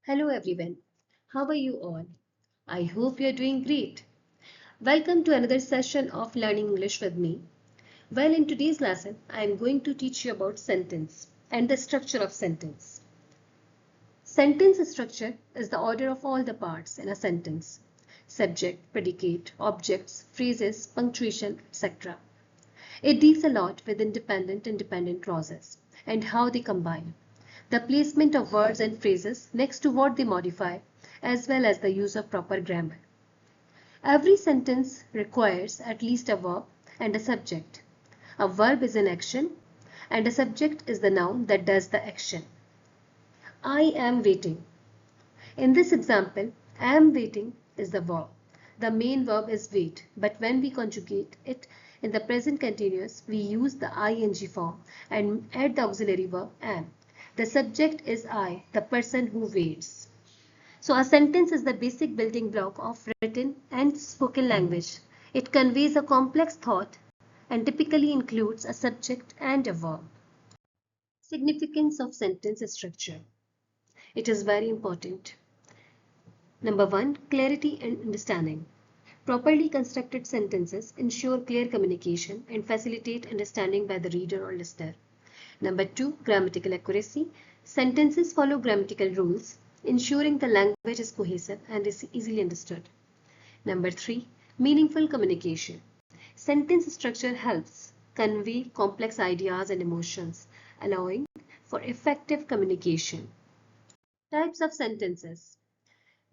Hello everyone, how are you all? I hope you are doing great. Welcome to another session of Learning English with me. Well, in today's lesson, I am going to teach you about sentence and the structure of sentence. Sentence structure is the order of all the parts in a sentence: subject, predicate, objects, phrases, punctuation, etc. It deals a lot with independent clauses and how they combine, the placement of words and phrases next to what they modify, as well as the use of proper grammar. Every sentence requires at least a verb and a subject. A verb is an action, and a subject is the noun that does the action. I am waiting. In this example, am waiting is the verb. The main verb is wait, but when we conjugate it in the present continuous, we use the ing form and add the auxiliary verb am. The subject is I, the person who waits. So a sentence is the basic building block of written and spoken language. It conveys a complex thought and typically includes a subject and a verb. Significance of sentence structure. It is very important. Number one, clarity and understanding. Properly constructed sentences ensure clear communication and facilitate understanding by the reader or listener. Number two, grammatical accuracy. Sentences follow grammatical rules, ensuring the language is cohesive and is easily understood. Number three, meaningful communication. Sentence structure helps convey complex ideas and emotions, allowing for effective communication. Types of sentences.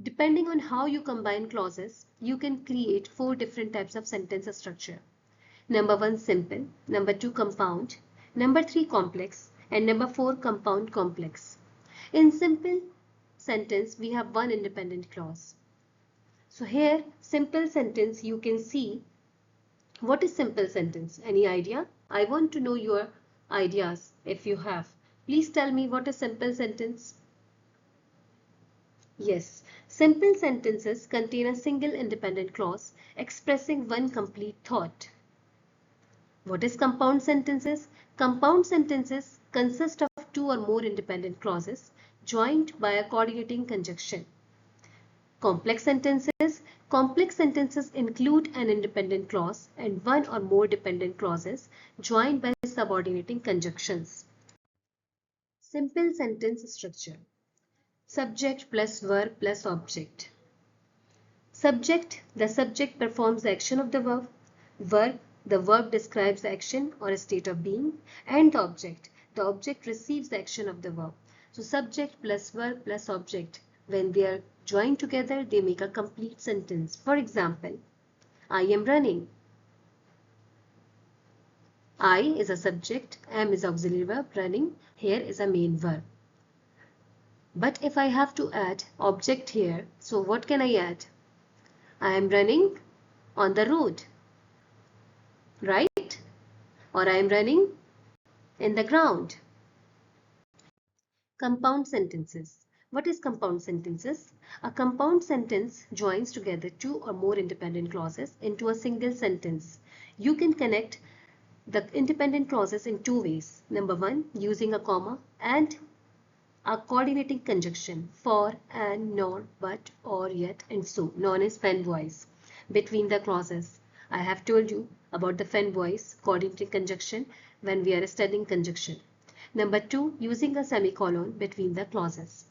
Depending on how you combine clauses, you can create 4 different types of sentence structure. Number 1, simple. Number 2, compound. Number 3, complex. And number 4, compound complex. In simple sentence, we have one independent clause. So here, simple sentence, you can see what is simple sentence. Any idea? I want to know your ideas if you have. Please tell me what is simple sentence. Yes, simple sentences contain a single independent clause expressing one complete thought. What is compound sentences? Compound sentences consist of two or more independent clauses joined by a coordinating conjunction. Complex sentences. Complex sentences include an independent clause and one or more dependent clauses joined by subordinating conjunctions. Simple sentence structure. Subject plus verb plus object. Subject, the subject performs the action of the verb. Verb, the verb describes the action or a state of being. And the object receives the action of the verb. So subject plus verb plus object, when they are joined together, they make a complete sentence. For example, I am running. I is a subject, am is auxiliary verb, running here is a main verb. But if I have to add object here, so what can I add? I am running on the road, right? Or I am running in the ground. Compound sentences. What is compound sentences? A compound sentence joins together two or more independent clauses into a single sentence. You can connect the independent clauses in two ways. Number one, using a comma and a coordinating conjunction for, and, nor, but, or, yet, and so, known as fen voice, between the clauses. I have told you about the fen voice coordinating conjunction when we are studying conjunction. Number two, using a semicolon between the clauses.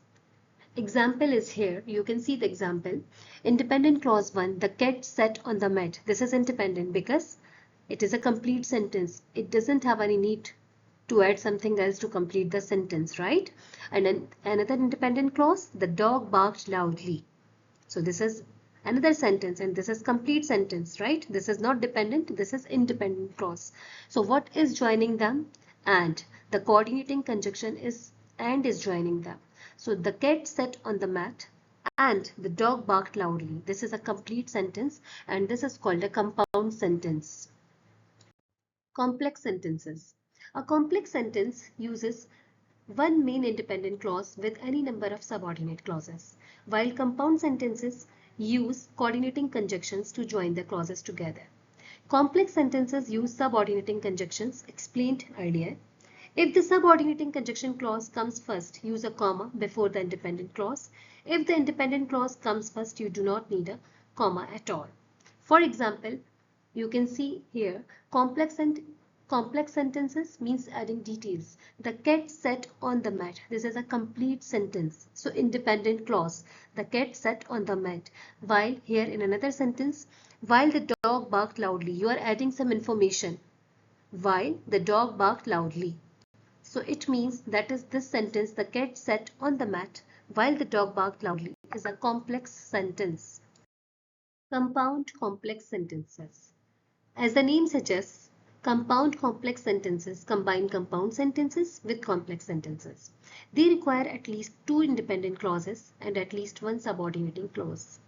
Example is here. You can see the example. Independent clause 1, the cat sat on the mat. This is independent because it is a complete sentence. It doesn't have any need to add something else to complete the sentence, right? And then another independent clause, the dog barked loudly. So this is another sentence and this is complete sentence, right? This is not dependent, this is independent clause. So what is joining them? And. The coordinating conjunction is and is joining them. So the cat sat on the mat and the dog barked loudly. This is a complete sentence and this is called a compound sentence. Complex sentences. A complex sentence uses one main independent clause with any number of subordinate clauses, while compound sentences use coordinating conjunctions to join the clauses together. Complex sentences use subordinating conjunctions explained earlier. If the subordinating conjunction clause comes first, use a comma before the independent clause. If the independent clause comes first, you do not need a comma at all. For example, you can see here complex sentences means adding details. The cat sat on the mat. This is a complete sentence. So independent clause. The cat sat on the mat. While here in another sentence, while the dog barked loudly, you are adding some information. While the dog barked loudly. So it means that is this sentence, the cat sat on the mat while the dog barked loudly, is a complex sentence. Compound complex sentences. As the name suggests, compound complex sentences combine compound sentences with complex sentences. They require at least two independent clauses and at least one subordinating clause.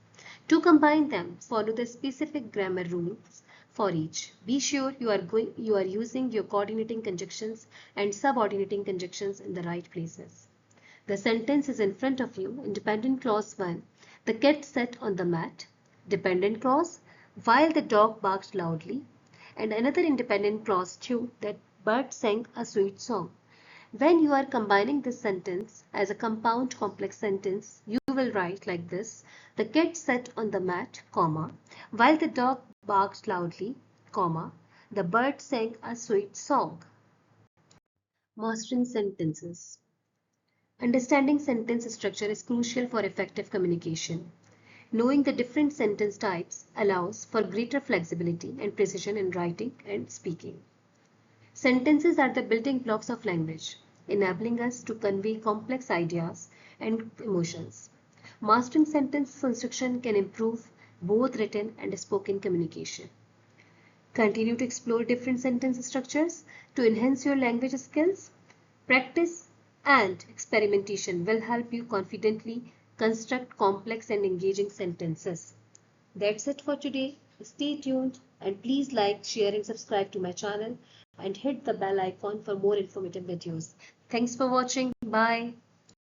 To combine them, follow the specific grammar rules for each. Be sure you are using your coordinating conjunctions and subordinating conjunctions in the right places. The sentence is in front of you. Independent clause 1. The cat sat on the mat. Dependent clause, while the dog barked loudly. And another independent clause 2, that bird sang a sweet song. When you are combining this sentence as a compound complex sentence, you will write like this. The cat sat on the mat, comma, while the dog barked loudly, comma, the bird sang a sweet song. Mastering sentences. Understanding sentence structure is crucial for effective communication. Knowing the different sentence types allows for greater flexibility and precision in writing and speaking. Sentences are the building blocks of language, enabling us to convey complex ideas and emotions. Mastering sentence construction can improve both written and spoken communication. Continue to explore different sentence structures to enhance your language skills. Practice and experimentation will help you confidently construct complex and engaging sentences. That's it for today. Stay tuned and please like, share and subscribe to my channel and hit the bell icon for more informative videos. Thanks for watching. Bye.